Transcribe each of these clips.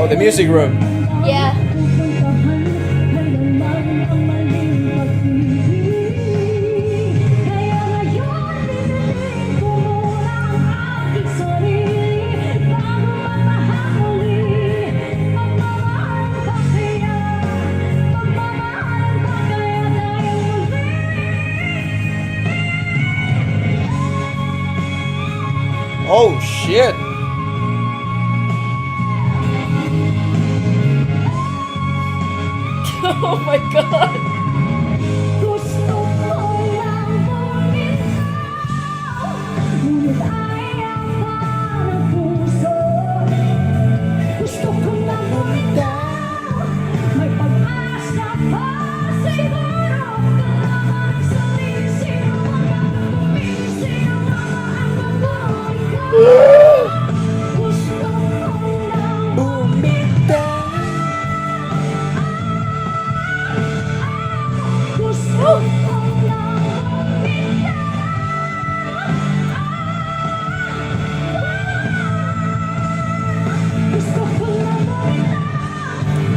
the music room. Yeah. Oh shit! Oh my god.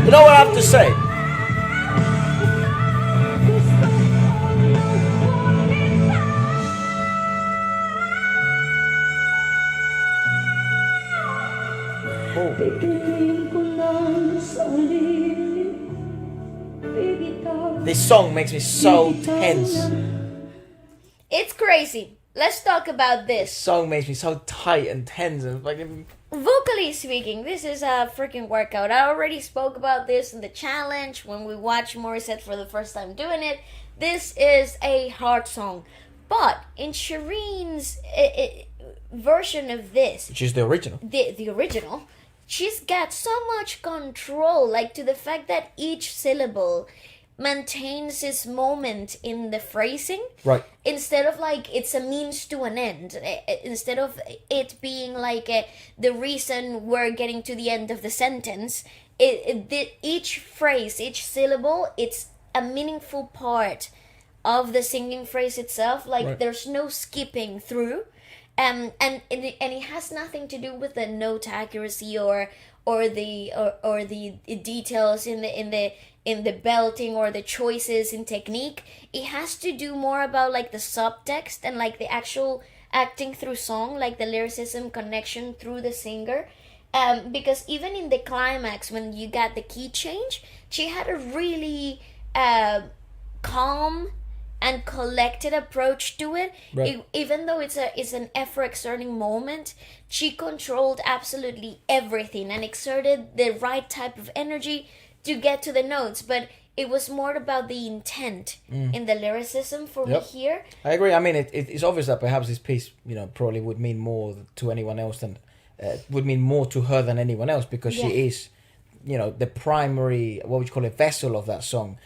You know what I have to say? This song makes me so tense. It's crazy. Let's talk about This this. song makes me so tight and tense and fucking. Vocally speaking, this is a freaking workout. I already spoke about this in the challenge when we watched Morissette for the first time doing it. This is a hard song. But in Sheryn's version of this, Which is the original. the original, she's got so much control, like to the fact that each syllable maintains its moment in the phrasing. Right. Instead of like it's a means to an end, instead of it being like the reason we're getting to the end of the sentence, each phrase, each syllable, it's a meaningful part of the singing phrase itself. Like Right. there's no skipping through, and it has nothing to do with the note accuracy or the details in the belting or the choices in technique. It has to do more about like the subtext and like the actual acting through song, like the lyricism connection through the singer. Because even in the climax, when you got the key change, she had a really calm and collected approach to it. Right. Even though it's an effort exerting moment, she controlled absolutely everything and exerted the right type of energy to get to the notes. But it was more about the intent in the lyricism for me Yep. here. I agree. I mean, it's obvious that perhaps this piece, probably would mean more to anyone else than would mean more to her than anyone else because Yeah. she is, the primary, what would you call it, vessel of that song.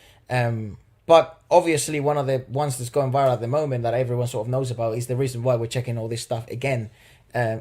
But obviously, one of the ones that's going viral at the moment that everyone sort of knows about is the reason why we're checking all this stuff again.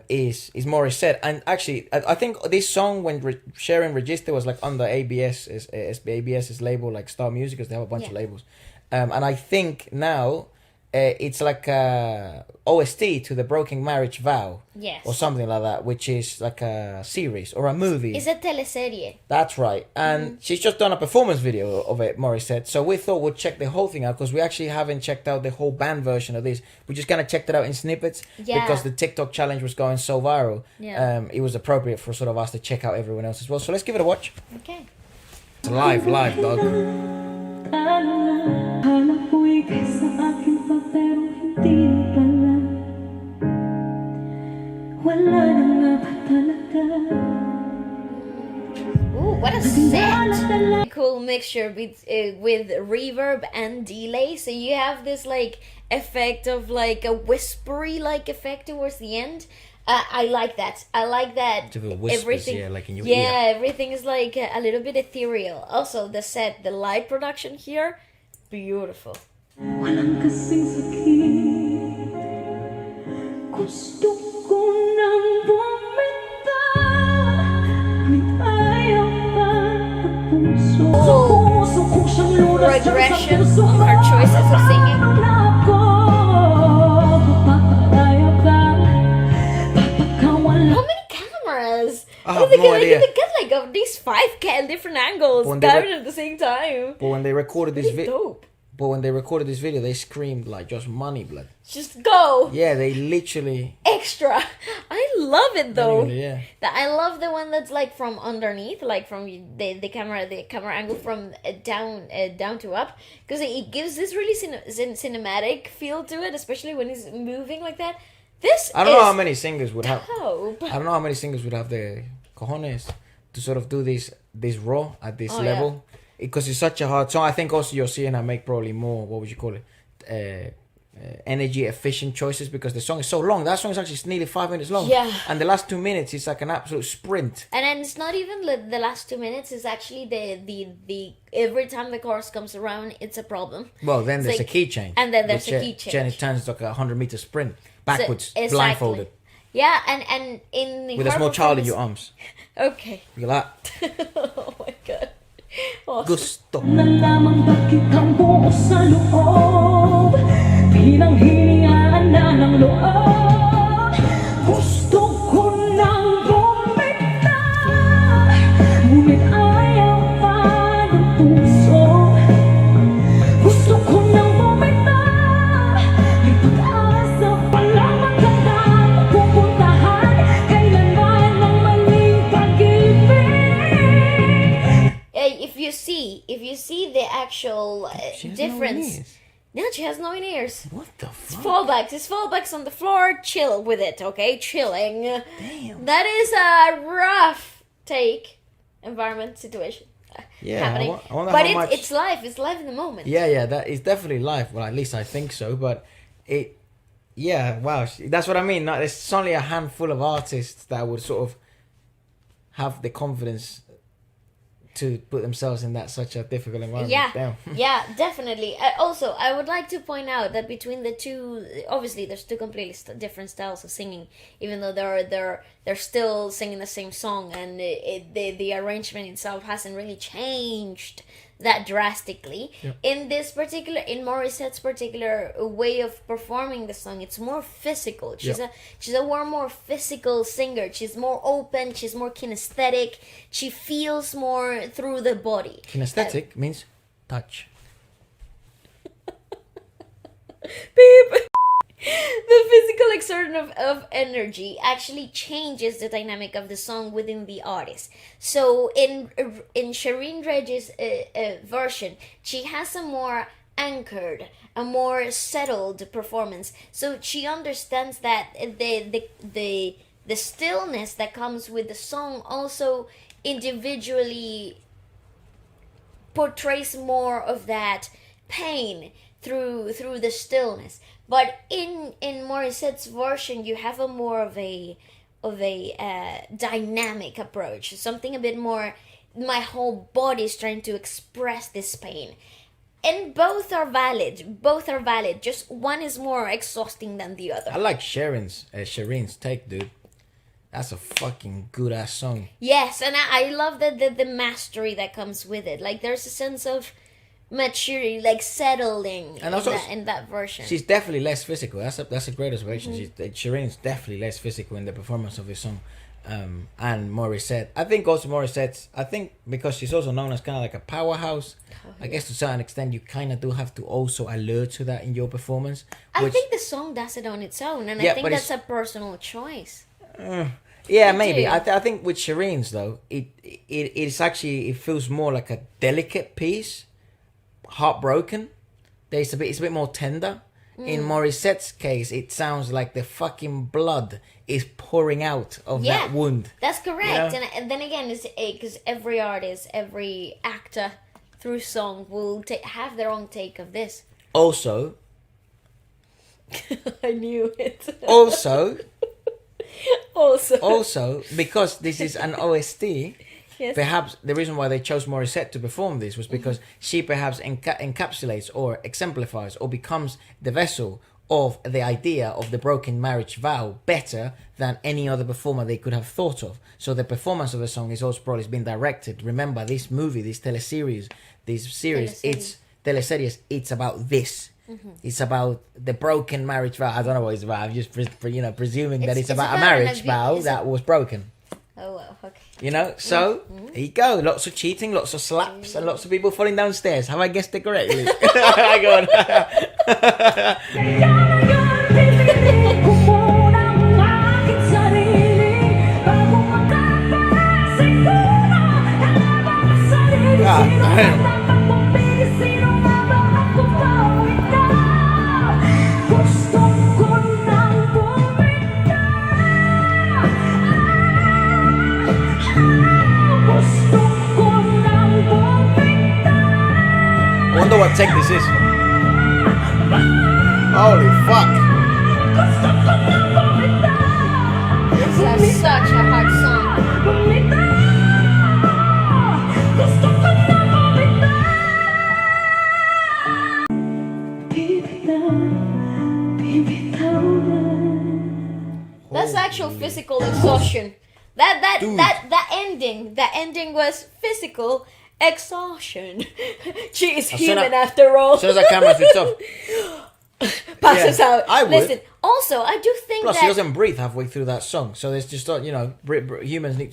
Is Morissette. And actually, I think this song when Sheryn Regis was like under ABS's label, like Star Music, because they have a bunch of labels. And I think now it's like a OST to the Broken Marriage Vow. Yes. Or something like that, which is like a series or a movie. It's a teleserie. That's right. And she's just done a performance video of it, Morissette. So we thought we'd check the whole thing out because we actually haven't checked out the whole band version of this. We just kind of checked it out in snippets because the TikTok challenge was going so viral. Yeah. It was appropriate for sort of us to check out everyone else as well. So let's give it a watch. Okay. It's live, dog. Ooh, what a set! Cool mixture with reverb and delay. So you have this like effect of like a whispery like effect towards the end. I like that. I like that. To the whispers, Everything, yeah, like in your yeah, ear. everything is like a little bit ethereal. Also, the set, the light production here, beautiful. Walang kasing sakit. Gusto ko nang bumitaw. Ngunit ayaw pa ng puso. Sa puso ko siyang lunas dyan sa Regression puso on ko. her choices of singing. Ako, paparaya ba? Papakawala. How many cameras? I How have they no idea. They get my god, these 5 different angles When they going were- at the same time. But when they recorded this Pretty video, dope. they screamed like just money, blood. Just go Yeah, they literally. extra. I love it though. Really, yeah. I love the one that's like from underneath, like from the camera angle from down to up, because it gives this really cinematic feel to it, especially when he's moving like that. I don't know how many singers would have. dope. I don't know how many singers would have the cojones to sort of do this raw at this level, because it's such a hard song. I think also you're seeing her make probably more, what would you call it, energy efficient choices, because the song is so long. That song is actually nearly 5 minutes long. Yeah. And the last 2 minutes is like an absolute sprint. And then it's not even the last 2 minutes. It's actually the every time the chorus comes around, it's a problem. Well, then It's there's like- a key change. and then there's a key change. Then it turns like a 100-meter sprint backwards, So- exactly. blindfolded, Yeah, and in the with a her small child in your performance- arms. Okay. Look at that. Oh my god. Awesome. Gusto. Nalaman bakit ang buo sa loob Pinanghiningaan na ng loob Gusto ko nang bumitaw Ngunit ayaw pa ng puso Gusto ko nang bumitaw May pag-asa pa lang magandang pupuntahan Kailanman ng maling pag-ibig If you see the actual She has no difference. ears. No, she has no ears. What the fuck? It's fallbacks on the floor. Chill with it, okay? Chilling. Damn. That is a rough environment situation Yeah, happening. I wonder But how much. it's live. It's live in the moment. Yeah, that is definitely live. Well, at least I think so. But it, yeah, wow, that's what I mean. There's only a handful of artists that would sort of have the confidence to put themselves in such a difficult environment. Yeah, Damn. yeah, definitely. Also, I would like to point out that between the two, obviously, there's two completely different styles of singing. Even though they're still singing the same song, and the arrangement itself hasn't really changed that drastically. Yeah. In Morissette's particular way of performing the song, it's more physical. She's a more physical singer. She's more open. She's more kinesthetic. She feels more through the body. Kinesthetic means touch. Beep. The physical exertion of energy actually changes the dynamic of the song within the artist. So in Sheryn Regis' version, she has a more anchored, a more settled performance. So she understands that the stillness that comes with the song also individually portrays more of that pain through the stillness. But in Morissette's version, you have a more of a dynamic approach, something a bit more. My whole body is trying to express this pain, and both are valid. Just one is more exhausting than the other. I like Sheryn's take, dude. That's a fucking good ass song. Yes, and I love the mastery that comes with it. Like there's a sense of maturity, like settling, And also, in that version. She's definitely less physical. That's a great observation. Sheryn's definitely less physical in the performance of this song. And Morissette. I think also Morissette, because she's also known as kind of like a powerhouse, I guess to a certain extent you kind of do have to also allude to that in your performance. I think the song does it on its own, and Yeah, I think but that's it's- a personal choice. Yeah, I maybe. do. I think with Sheryn's though, it's actually, it feels more like a delicate piece, heartbroken. It's a bit more tender. In Morissette's case, it sounds like the fucking blood is pouring out of that wound. That's correct. Yeah. And then again, it's because every artist, every actor through song will have their own take of this. Also, I knew it. also, Also. because this is an OST, Yes. perhaps the reason why they chose Morissette to perform this was because she perhaps encapsulates or exemplifies or becomes the vessel of the idea of the broken marriage vow better than any other performer they could have thought of. So the performance of the song is also probably been directed. Remember, this movie, this teleseries, it's about this. It's about the broken marriage vow. I don't know what it's about. I'm just presuming that it's about a marriage vow that was broken. Oh well, okay. You know, so there you go. Lots of cheating, lots of slaps, and lots of people falling downstairs. Have I guessed it correctly? Go on. I wonder what take this is. Holy fuck. That's such a hard song. That's actual physical exhaustion. That ending was physical exhaustion. She is human after all. As soon as that camera switched off. Passes out. I would. Listen, also, I do think Plus, that... he doesn't breathe halfway through that song. So there's just, humans need to